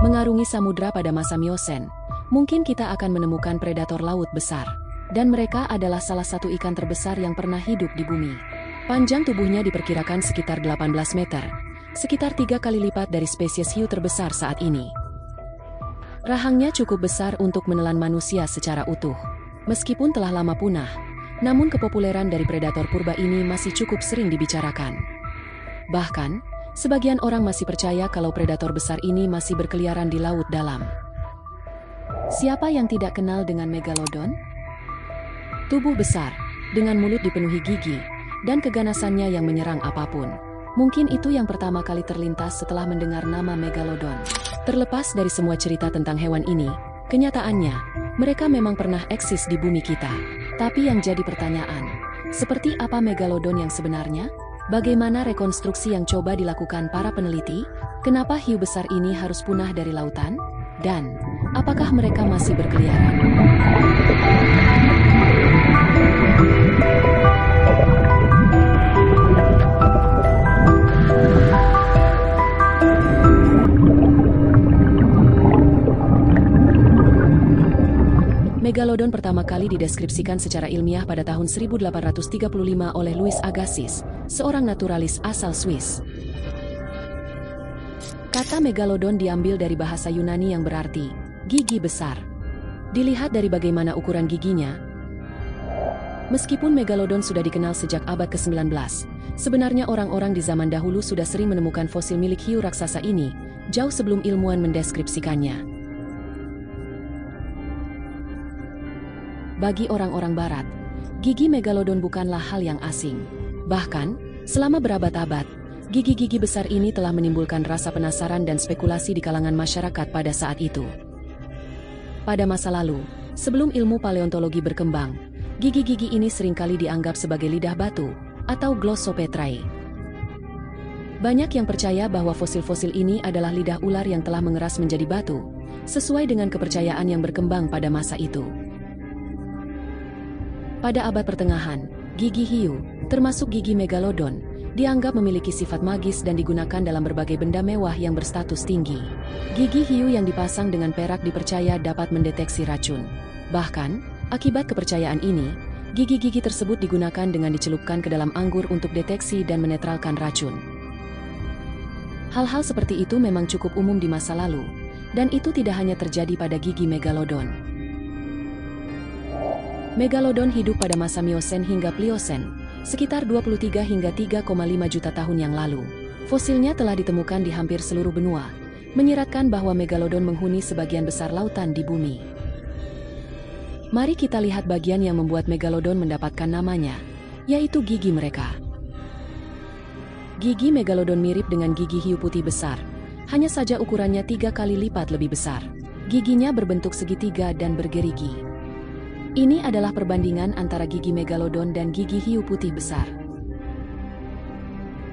mengarungi samudra pada masa Miosen, mungkin kita akan menemukan predator laut besar. Dan mereka adalah salah satu ikan terbesar yang pernah hidup di bumi. Panjang tubuhnya diperkirakan sekitar 18 meter, sekitar 3 kali lipat dari spesies hiu terbesar saat ini. Rahangnya cukup besar untuk menelan manusia secara utuh. Meskipun telah lama punah, namun kepopuleran dari predator purba ini masih cukup sering dibicarakan. Bahkan, sebagian orang masih percaya kalau predator besar ini masih berkeliaran di laut dalam. Siapa yang tidak kenal dengan Megalodon? Tubuh besar, dengan mulut dipenuhi gigi, dan keganasannya yang menyerang apapun. Mungkin itu yang pertama kali terlintas setelah mendengar nama Megalodon. Terlepas dari semua cerita tentang hewan ini, kenyataannya, mereka memang pernah eksis di bumi kita. Tapi yang jadi pertanyaan, seperti apa Megalodon yang sebenarnya? Bagaimana rekonstruksi yang coba dilakukan para peneliti? Kenapa hiu besar ini harus punah dari lautan? Dan, apakah mereka masih berkeliaran? Megalodon pertama kali dideskripsikan secara ilmiah pada tahun 1835 oleh Louis Agassiz, seorang naturalis asal Swiss. Kata Megalodon diambil dari bahasa Yunani yang berarti gigi besar. Dilihat dari bagaimana ukuran giginya, meskipun Megalodon sudah dikenal sejak abad ke-19, sebenarnya orang-orang di zaman dahulu sudah sering menemukan fosil milik hiu raksasa ini, jauh sebelum ilmuwan mendeskripsikannya. Bagi orang-orang barat, gigi Megalodon bukanlah hal yang asing. Bahkan, selama berabad-abad, gigi-gigi besar ini telah menimbulkan rasa penasaran dan spekulasi di kalangan masyarakat pada saat itu. Pada masa lalu, sebelum ilmu paleontologi berkembang, gigi-gigi ini seringkali dianggap sebagai lidah batu, atau Glossopetrae. Banyak yang percaya bahwa fosil-fosil ini adalah lidah ular yang telah mengeras menjadi batu, sesuai dengan kepercayaan yang berkembang pada masa itu. Pada abad pertengahan, gigi hiu, termasuk gigi Megalodon, dianggap memiliki sifat magis dan digunakan dalam berbagai benda mewah yang berstatus tinggi. Gigi hiu yang dipasang dengan perak dipercaya dapat mendeteksi racun. Bahkan, akibat kepercayaan ini, gigi-gigi tersebut digunakan dengan dicelupkan ke dalam anggur untuk deteksi dan menetralkan racun. Hal-hal seperti itu memang cukup umum di masa lalu, dan itu tidak hanya terjadi pada gigi Megalodon. Megalodon hidup pada masa Miosen hingga Pliosen, sekitar 23 hingga 3,5 juta tahun yang lalu. Fosilnya telah ditemukan di hampir seluruh benua, menyiratkan bahwa Megalodon menghuni sebagian besar lautan di bumi. Mari kita lihat bagian yang membuat Megalodon mendapatkan namanya, yaitu gigi mereka. Gigi Megalodon mirip dengan gigi hiu putih besar, hanya saja ukurannya 3 kali lipat lebih besar. Giginya berbentuk segitiga dan bergerigi. Ini adalah perbandingan antara gigi Megalodon dan gigi hiu putih besar.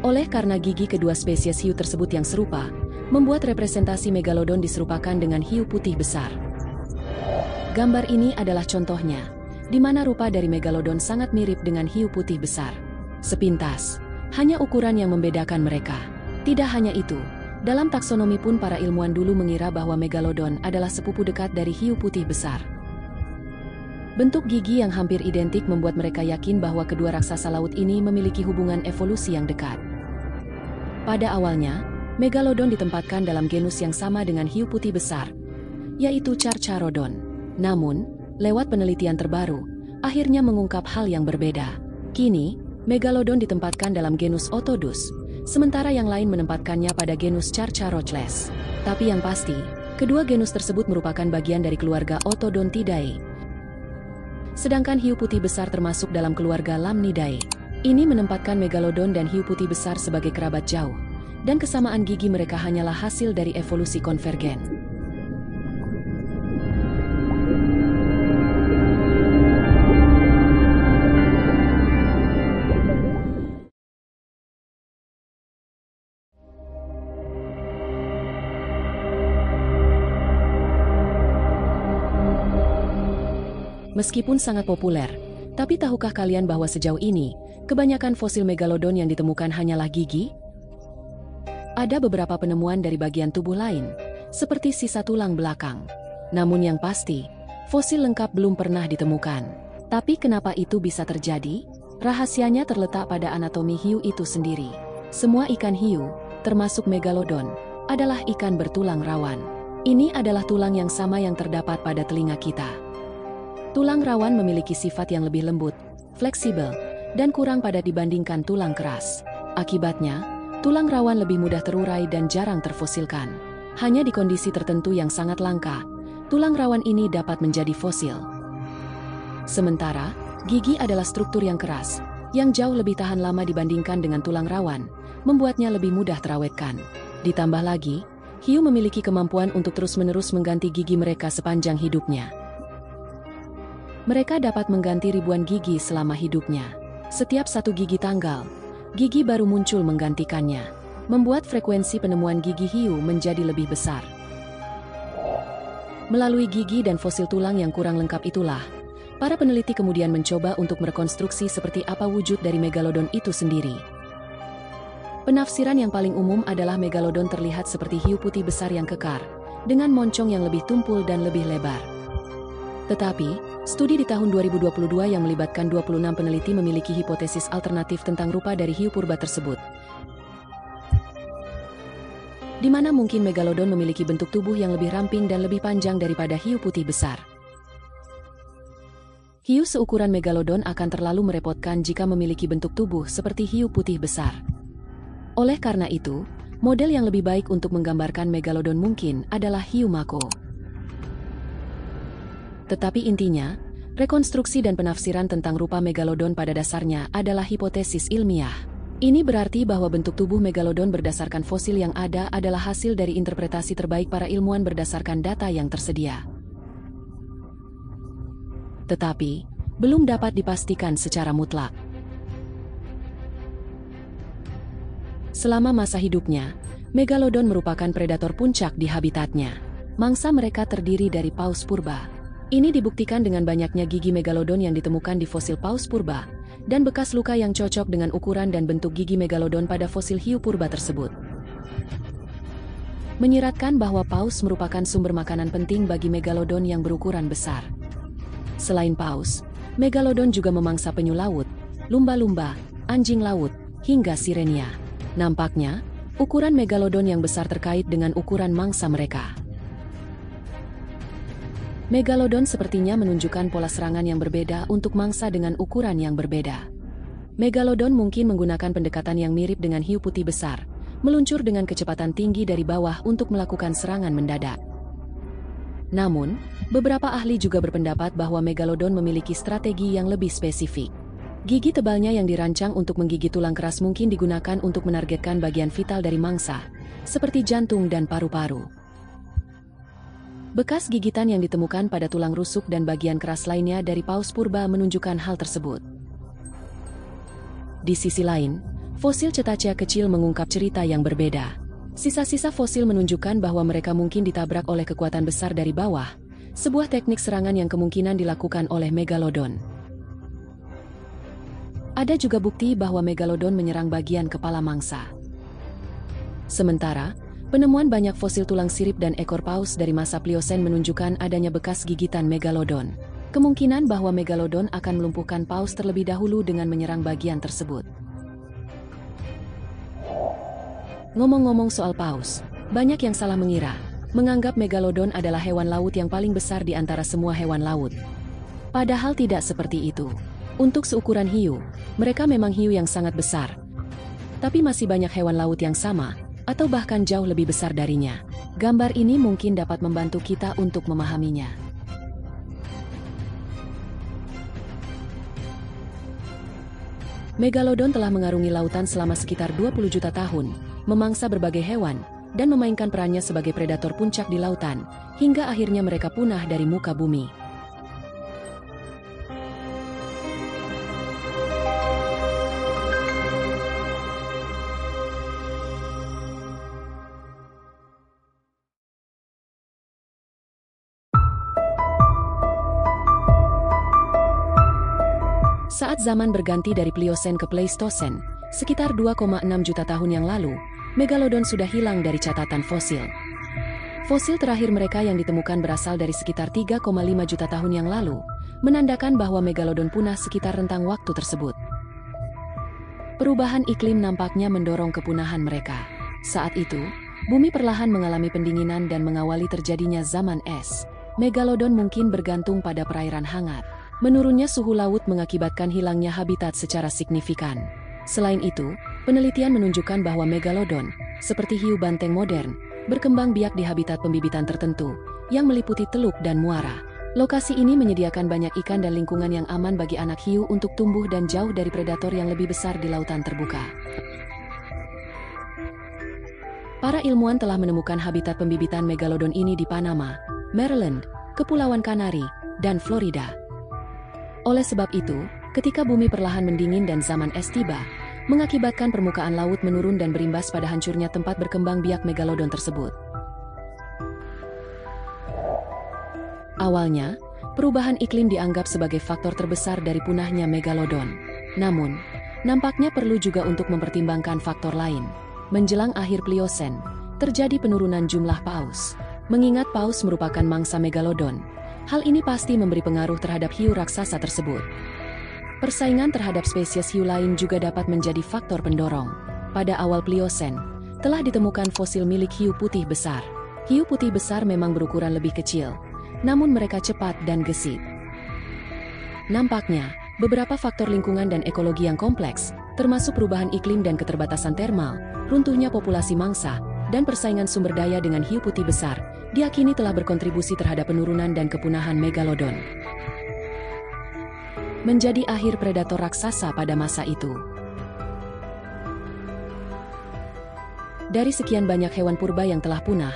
Oleh karena gigi kedua spesies hiu tersebut yang serupa, membuat representasi Megalodon diserupakan dengan hiu putih besar. Gambar ini adalah contohnya, di mana rupa dari Megalodon sangat mirip dengan hiu putih besar. Sepintas, hanya ukuran yang membedakan mereka. Tidak hanya itu, dalam taksonomi pun para ilmuwan dulu mengira bahwa Megalodon adalah sepupu dekat dari hiu putih besar. Bentuk gigi yang hampir identik membuat mereka yakin bahwa kedua raksasa laut ini memiliki hubungan evolusi yang dekat. Pada awalnya, Megalodon ditempatkan dalam genus yang sama dengan hiu putih besar, yaitu Carcharodon. Namun, lewat penelitian terbaru, akhirnya mengungkap hal yang berbeda. Kini, Megalodon ditempatkan dalam genus Otodus, sementara yang lain menempatkannya pada genus Carcharochles. Tapi yang pasti, kedua genus tersebut merupakan bagian dari keluarga Otodontidae. Sedangkan hiu putih besar termasuk dalam keluarga Lamnidae. Ini menempatkan Megalodon dan hiu putih besar sebagai kerabat jauh, dan kesamaan gigi mereka hanyalah hasil dari evolusi konvergen. Meskipun sangat populer, tapi tahukah kalian bahwa sejauh ini, kebanyakan fosil Megalodon yang ditemukan hanyalah gigi? Ada beberapa penemuan dari bagian tubuh lain, seperti sisa tulang belakang. Namun yang pasti, fosil lengkap belum pernah ditemukan. Tapi kenapa itu bisa terjadi? Rahasianya terletak pada anatomi hiu itu sendiri. Semua ikan hiu, termasuk megalodon, adalah ikan bertulang rawan. Ini adalah tulang yang sama yang terdapat pada telinga kita. Tulang rawan memiliki sifat yang lebih lembut, fleksibel, dan kurang padat dibandingkan tulang keras. Akibatnya, tulang rawan lebih mudah terurai dan jarang terfosilkan. Hanya di kondisi tertentu yang sangat langka, tulang rawan ini dapat menjadi fosil. Sementara, gigi adalah struktur yang keras, yang jauh lebih tahan lama dibandingkan dengan tulang rawan, membuatnya lebih mudah terawetkan. Ditambah lagi, hiu memiliki kemampuan untuk terus-menerus mengganti gigi mereka sepanjang hidupnya. Mereka dapat mengganti ribuan gigi selama hidupnya. Setiap satu gigi tanggal, gigi baru muncul menggantikannya, membuat frekuensi penemuan gigi hiu menjadi lebih besar. Melalui gigi dan fosil tulang yang kurang lengkap itulah, para peneliti kemudian mencoba untuk merekonstruksi seperti apa wujud dari megalodon itu sendiri. Penafsiran yang paling umum adalah megalodon terlihat seperti hiu putih besar yang kekar, dengan moncong yang lebih tumpul dan lebih lebar. Tetapi, studi di tahun 2022 yang melibatkan 26 peneliti memiliki hipotesis alternatif tentang rupa dari hiu purba tersebut. Di mana mungkin megalodon memiliki bentuk tubuh yang lebih ramping dan lebih panjang daripada hiu putih besar. Hiu seukuran megalodon akan terlalu merepotkan jika memiliki bentuk tubuh seperti hiu putih besar. Oleh karena itu, model yang lebih baik untuk menggambarkan megalodon mungkin adalah hiu mako. Tetapi intinya, rekonstruksi dan penafsiran tentang rupa megalodon pada dasarnya adalah hipotesis ilmiah. Ini berarti bahwa bentuk tubuh megalodon berdasarkan fosil yang ada adalah hasil dari interpretasi terbaik para ilmuwan berdasarkan data yang tersedia. Tetapi, belum dapat dipastikan secara mutlak. Selama masa hidupnya, megalodon merupakan predator puncak di habitatnya. Mangsa mereka terdiri dari paus purba. Ini dibuktikan dengan banyaknya gigi megalodon yang ditemukan di fosil paus purba, dan bekas luka yang cocok dengan ukuran dan bentuk gigi megalodon pada fosil hiu purba tersebut. Menyiratkan bahwa paus merupakan sumber makanan penting bagi megalodon yang berukuran besar. Selain paus, megalodon juga memangsa penyu laut, lumba-lumba, anjing laut, hingga sirenia. Nampaknya, ukuran megalodon yang besar terkait dengan ukuran mangsa mereka. Megalodon sepertinya menunjukkan pola serangan yang berbeda untuk mangsa dengan ukuran yang berbeda. Megalodon mungkin menggunakan pendekatan yang mirip dengan hiu putih besar, meluncur dengan kecepatan tinggi dari bawah untuk melakukan serangan mendadak. Namun, beberapa ahli juga berpendapat bahwa megalodon memiliki strategi yang lebih spesifik. Gigi tebalnya yang dirancang untuk menggigit tulang keras mungkin digunakan untuk menargetkan bagian vital dari mangsa, seperti jantung dan paru-paru. Bekas gigitan yang ditemukan pada tulang rusuk dan bagian keras lainnya dari paus purba menunjukkan hal tersebut. Di sisi lain, fosil cetacea kecil mengungkap cerita yang berbeda. Sisa-sisa fosil menunjukkan bahwa mereka mungkin ditabrak oleh kekuatan besar dari bawah, sebuah teknik serangan yang kemungkinan dilakukan oleh megalodon. Ada juga bukti bahwa megalodon menyerang bagian kepala mangsa. Sementara, penemuan banyak fosil tulang sirip dan ekor paus dari masa Pliosen menunjukkan adanya bekas gigitan megalodon. Kemungkinan bahwa megalodon akan melumpuhkan paus terlebih dahulu dengan menyerang bagian tersebut. Ngomong-ngomong soal paus, banyak yang salah menganggap megalodon adalah hewan laut yang paling besar di antara semua hewan laut. Padahal tidak seperti itu. Untuk seukuran hiu, mereka memang hiu yang sangat besar. Tapi masih banyak hewan laut yang sama, atau bahkan jauh lebih besar darinya. Gambar ini mungkin dapat membantu kita untuk memahaminya. Megalodon telah mengarungi lautan selama sekitar 20 juta tahun, memangsa berbagai hewan, dan memainkan perannya sebagai predator puncak di lautan, hingga akhirnya mereka punah dari muka bumi. Saat zaman berganti dari Pliosen ke Pleistosen, sekitar 2,6 juta tahun yang lalu, megalodon sudah hilang dari catatan fosil. Fosil terakhir mereka yang ditemukan berasal dari sekitar 3,5 juta tahun yang lalu, menandakan bahwa megalodon punah sekitar rentang waktu tersebut. Perubahan iklim nampaknya mendorong kepunahan mereka. Saat itu, bumi perlahan mengalami pendinginan dan mengawali terjadinya zaman es. Megalodon mungkin bergantung pada perairan hangat. Menurunnya suhu laut mengakibatkan hilangnya habitat secara signifikan. Selain itu, penelitian menunjukkan bahwa megalodon, seperti hiu banteng modern, berkembang biak di habitat pembibitan tertentu, yang meliputi teluk dan muara. Lokasi ini menyediakan banyak ikan dan lingkungan yang aman bagi anak hiu untuk tumbuh dan jauh dari predator yang lebih besar di lautan terbuka. Para ilmuwan telah menemukan habitat pembibitan megalodon ini di Panama, Maryland, Kepulauan Kanari, dan Florida. Oleh sebab itu, ketika bumi perlahan mendingin dan zaman es tiba, mengakibatkan permukaan laut menurun dan berimbas pada hancurnya tempat berkembang biak megalodon tersebut. Awalnya, perubahan iklim dianggap sebagai faktor terbesar dari punahnya megalodon. Namun, nampaknya perlu juga untuk mempertimbangkan faktor lain. Menjelang akhir Pliosen, terjadi penurunan jumlah paus. Mengingat paus merupakan mangsa megalodon, hal ini pasti memberi pengaruh terhadap hiu raksasa tersebut. Persaingan terhadap spesies hiu lain juga dapat menjadi faktor pendorong. Pada awal Pliosen, telah ditemukan fosil milik hiu putih besar. Hiu putih besar memang berukuran lebih kecil, namun mereka cepat dan gesit. Nampaknya, beberapa faktor lingkungan dan ekologi yang kompleks, termasuk perubahan iklim dan keterbatasan termal, runtuhnya populasi mangsa, dan persaingan sumber daya dengan hiu putih besar, diakini telah berkontribusi terhadap penurunan dan kepunahan megalodon. Menjadi akhir predator raksasa pada masa itu. Dari sekian banyak hewan purba yang telah punah,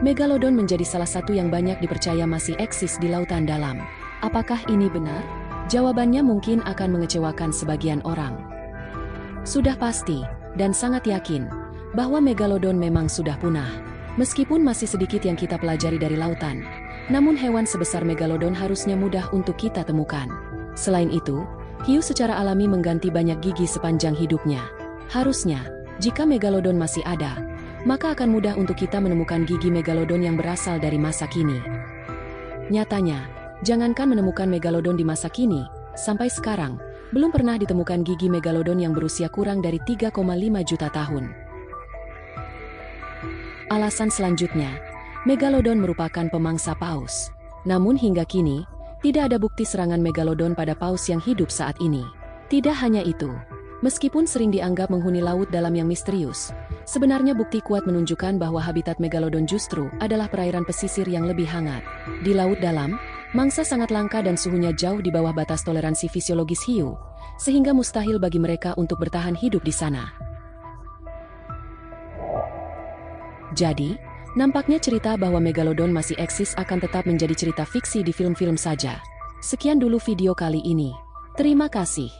megalodon menjadi salah satu yang banyak dipercaya masih eksis di lautan dalam. Apakah ini benar? Jawabannya mungkin akan mengecewakan sebagian orang. Sudah pasti, dan sangat yakin, bahwa megalodon memang sudah punah. Meskipun masih sedikit yang kita pelajari dari lautan, namun hewan sebesar megalodon harusnya mudah untuk kita temukan. Selain itu, hiu secara alami mengganti banyak gigi sepanjang hidupnya. Harusnya, jika megalodon masih ada, maka akan mudah untuk kita menemukan gigi megalodon yang berasal dari masa kini. Nyatanya, jangankan menemukan megalodon di masa kini, sampai sekarang, belum pernah ditemukan gigi megalodon yang berusia kurang dari 3,5 juta tahun. Alasan selanjutnya, megalodon merupakan pemangsa paus. Namun hingga kini, tidak ada bukti serangan megalodon pada paus yang hidup saat ini. Tidak hanya itu, meskipun sering dianggap menghuni laut dalam yang misterius, sebenarnya bukti kuat menunjukkan bahwa habitat megalodon justru adalah perairan pesisir yang lebih hangat. Di laut dalam, mangsa sangat langka dan suhunya jauh di bawah batas toleransi fisiologis hiu, sehingga mustahil bagi mereka untuk bertahan hidup di sana. Jadi, nampaknya cerita bahwa megalodon masih eksis akan tetap menjadi cerita fiksi di film-film saja. Sekian dulu video kali ini. Terima kasih.